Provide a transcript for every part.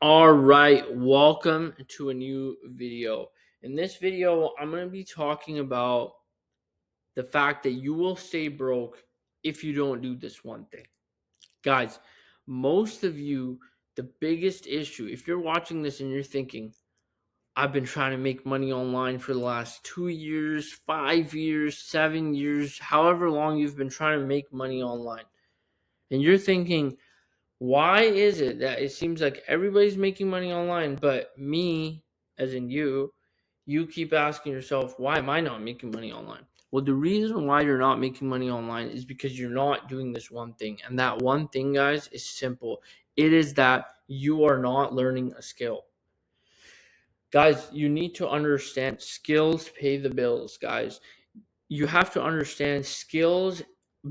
All right, welcome to a new video. In this video, I'm going to be talking about the fact that you will stay broke if you don't do this one thing. Guys, most of you, the biggest issue, if you're watching this and you're thinking, I've been trying to make money online for the last 2 years, 5 years, 7 years, however long you've been trying to make money online, and you're thinking, why is it that it seems like everybody's making money online, but me, as in you keep asking yourself, why am I not making money online? Well, the reason why you're not making money online is because you're not doing this one thing. And that one thing, guys, is simple. It is that you are not learning a skill. Guys, you need to understand skills pay the bills, guys. You have to understand skills.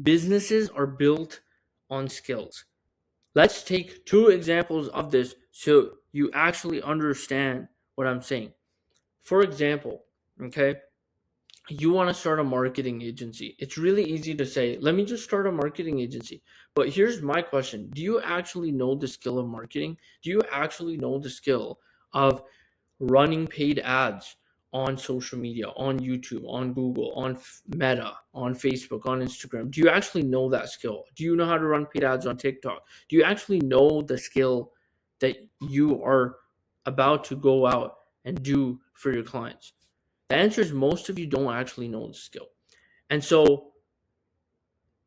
Businesses are built on skills. Let's take two examples of this so you actually understand what I'm saying. For example, okay, you want to start a marketing agency. It's really easy to say, let me just start a marketing agency. But here's my question. Do you actually know the skill of marketing? Do you actually know the skill of running paid ads on social media, on YouTube, on Google, on Meta, on Facebook, on Instagram? Do you actually know that skill? Do you know how to run paid ads on TikTok? Do you actually know the skill that you are about to go out and do for your clients? The answer is most of you don't actually know the skill. And so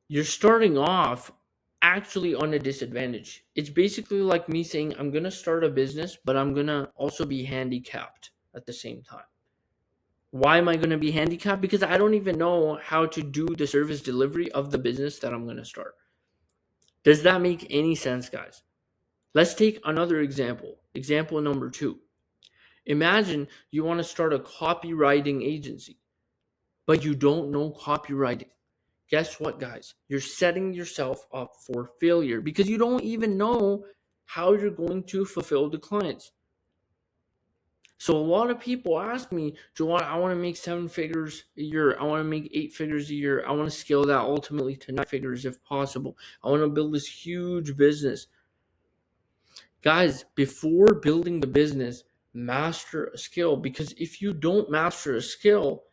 you're starting off actually on a disadvantage. It's basically like me saying, I'm going to start a business, but I'm going to also be handicapped at the same time. Why am I going to be handicapped? Because I don't even know how to do the service delivery of the business that I'm going to start. Does that make any sense, guys? Let's take another example. Example number 2. Imagine you want to start a copywriting agency, but you don't know copywriting. Guess what, guys? You're setting yourself up for failure because you don't even know how you're going to fulfill the clients. So a lot of people ask me, Joanne, I want to make 7 figures a year. I want to make 8 figures a year. I want to scale that ultimately to 9 figures if possible. I want to build this huge business. Guys, before building the business, master a skill, because if you don't master a skill,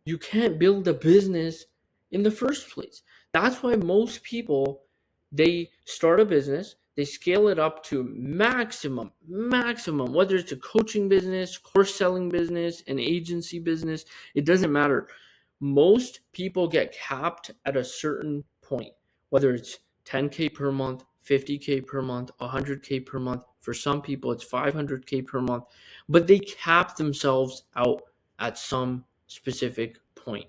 you can't build a business in the first place. That's why most people, they start a business, they scale it up to maximum, whether it's a coaching business, course selling business, an agency business, it doesn't matter. Most people get capped at a certain point, whether it's 10K per month, 50K per month, 100K per month. For some people, it's 500K per month, but they cap themselves out at some specific point.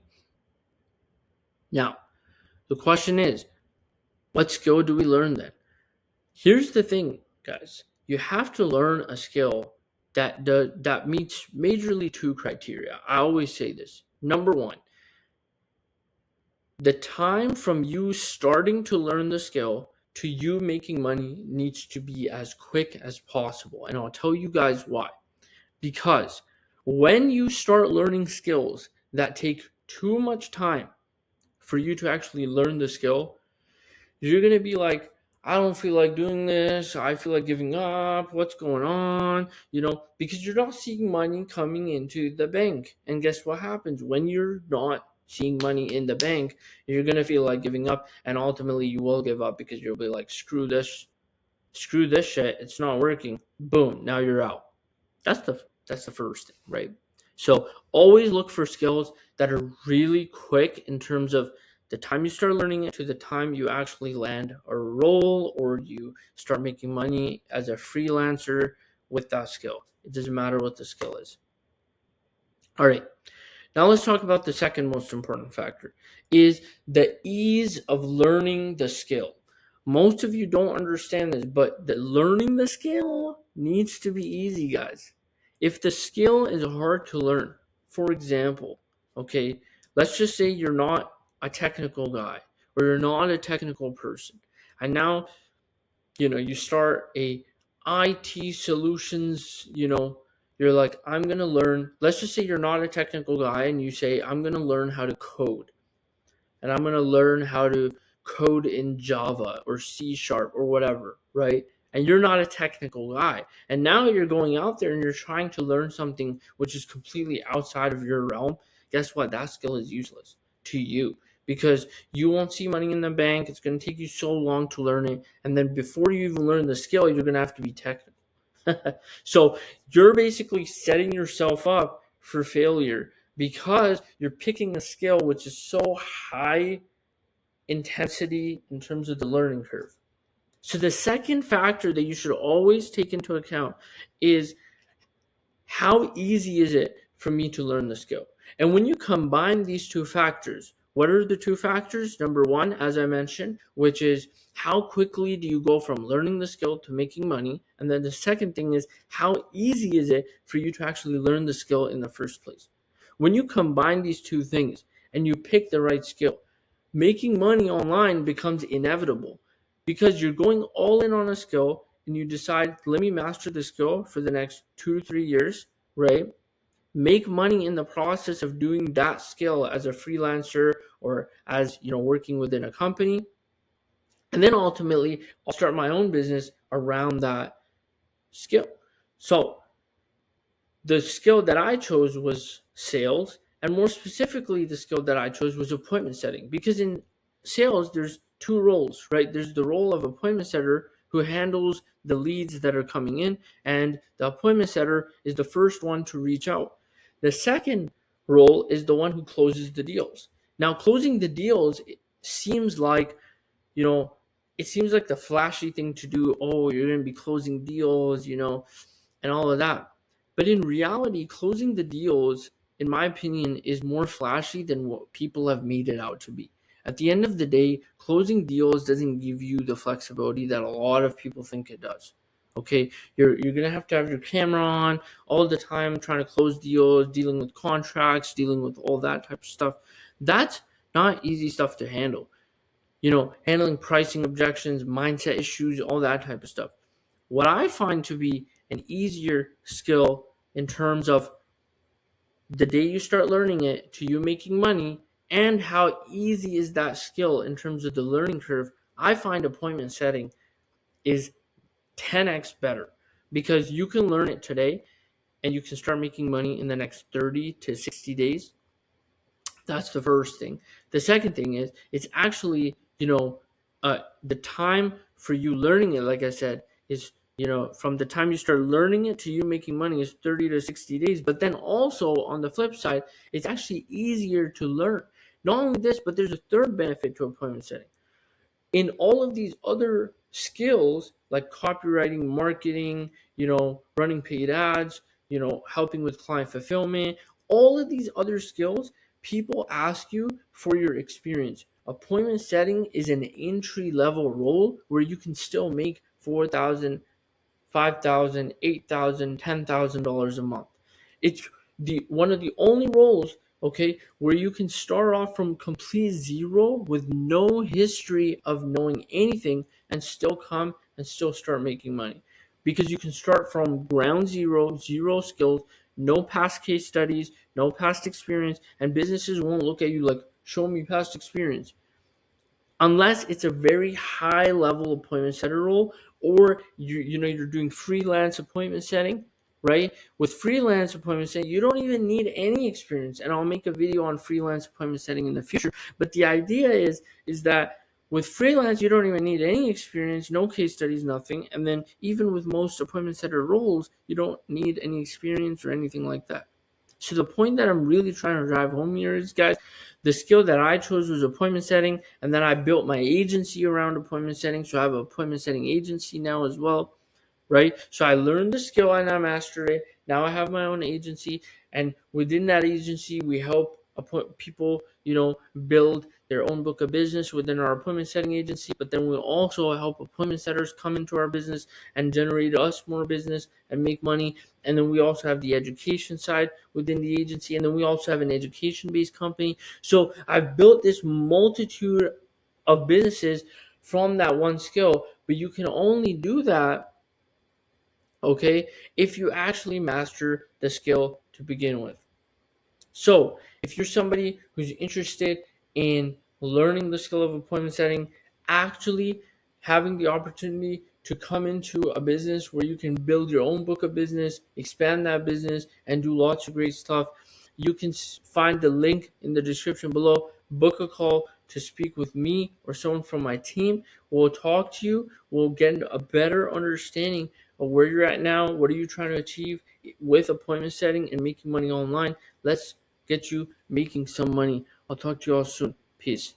Now, the question is, what skill do we learn then? Here's the thing, guys. You have to learn a skill that meets majorly 2 criteria. I always say this. Number 1, the time from you starting to learn the skill to you making money needs to be as quick as possible. And I'll tell you guys why. Because when you start learning skills that take too much time for you to actually learn the skill, you're going to be like, I don't feel like doing this. I feel like giving up. What's going on? Because you're not seeing money coming into the bank. And guess what happens? When you're not seeing money in the bank, you're going to feel like giving up. And ultimately, you will give up because you'll be like, screw this shit. It's not working. Boom. Now you're out. That's the first thing, right? So always look for skills that are really quick in terms of the time you start learning it to the time you actually land a role or you start making money as a freelancer with that skill. It doesn't matter what the skill is. All right. Now let's talk about the second most important factor, is the ease of learning the skill. Most of you don't understand this, but learning the skill needs to be easy, guys. If the skill is hard to learn, for example, okay, let's just say you're not a technical guy or you're not a technical person, and now, you start a IT solutions, you're like, I'm going to learn, let's just say you're not a technical guy and you say, I'm going to learn how to code and I'm going to learn how to code in Java or C# or whatever, right? and you're not a technical guy. And now you're going out there and you're trying to learn something which is completely outside of your realm. Guess what? That skill is useless to you because you won't see money in the bank. It's going to take you so long to learn it. And then before you even learn the skill, you're going to have to be technical. So you're basically setting yourself up for failure because you're picking a skill which is so high intensity in terms of the learning curve. So the second factor that you should always take into account is how easy is it for me to learn the skill? And when you combine these two factors, what are the two factors? Number one, as I mentioned, which is how quickly do you go from learning the skill to making money? And then the second thing is how easy is it for you to actually learn the skill in the first place? When you combine these two things and you pick the right skill, making money online becomes inevitable because you're going all in on a skill and you decide, let me master the skill for the next 2 to 3 years, right? Make money in the process of doing that skill as a freelancer or as, working within a company. And then ultimately, I'll start my own business around that skill. So the skill that I chose was sales, and more specifically, the skill that I chose was appointment setting. Because in sales, there's two roles, right? There's the role of appointment setter who handles the leads that are coming in, and the appointment setter is the first one to reach out. The second role is the one who closes the deals. Now, closing the deals seems like, it seems like the flashy thing to do. Oh, you're going to be closing deals, and all of that. But in reality, closing the deals, in my opinion, is more flashy than what people have made it out to be. At the end of the day, closing deals doesn't give you the flexibility that a lot of people think it does. Okay, you're gonna have to have your camera on all the time, trying to close deals, dealing with contracts, dealing with all that type of stuff. That's not easy stuff to handle. Handling pricing objections, mindset issues, all that type of stuff. What I find to be an easier skill in terms of the day you start learning it to you making money and how easy is that skill in terms of the learning curve, I find appointment setting is 10x better because you can learn it today and you can start making money in the next 30 to 60 days. That's the first thing. The second thing is it's actually, the time for you learning it, like I said, is, from the time you start learning it to you making money is 30 to 60 days. But then also on the flip side, it's actually easier to learn. Not only this, but there's a third benefit to appointment setting. In all of these other skills like copywriting, marketing, running paid ads, helping with client fulfillment, all of these other skills, people ask you for your experience. Appointment setting is an entry level role where you can still make $4,000, $5,000, $8,000, $10,000 a month. It's one of the only roles, okay, where you can start off from complete zero with no history of knowing anything and still come and still start making money. Because you can start from ground zero, zero skills, no past case studies, no past experience, and businesses won't look at you like, show me past experience. Unless it's a very high level appointment setter role, or you're doing freelance appointment setting, right? With freelance appointment setting, you don't even need any experience, and I'll make a video on freelance appointment setting in the future. But the idea is that with freelance, you don't even need any experience, no case studies, nothing. And then even with most appointment setter roles, you don't need any experience or anything like that. So the point that I'm really trying to drive home here is, guys, the skill that I chose was appointment setting, and then I built my agency around appointment setting. So I have an appointment setting agency now as well, right? So I learned the skill and I mastered it. Now I have my own agency, and within that agency, we help people, build their own book of business within our appointment setting agency. But then we also help appointment setters come into our business and generate us more business and make money. And then we also have the education side within the agency, and then we also have an education-based company. So I've built this multitude of businesses from that one skill, but you can only do that, okay, if you actually master the skill to begin with. So if you're somebody who's interested in learning the skill of appointment setting, actually having the opportunity to come into a business where you can build your own book of business, expand that business, and do lots of great stuff, you can find the link in the description below. Book a call to speak with me or someone from my team. We'll talk to you. We'll get a better understanding of where you're at now. What are you trying to achieve with appointment setting and making money online? Let's get you making some money. I'll talk to you all soon. Peace.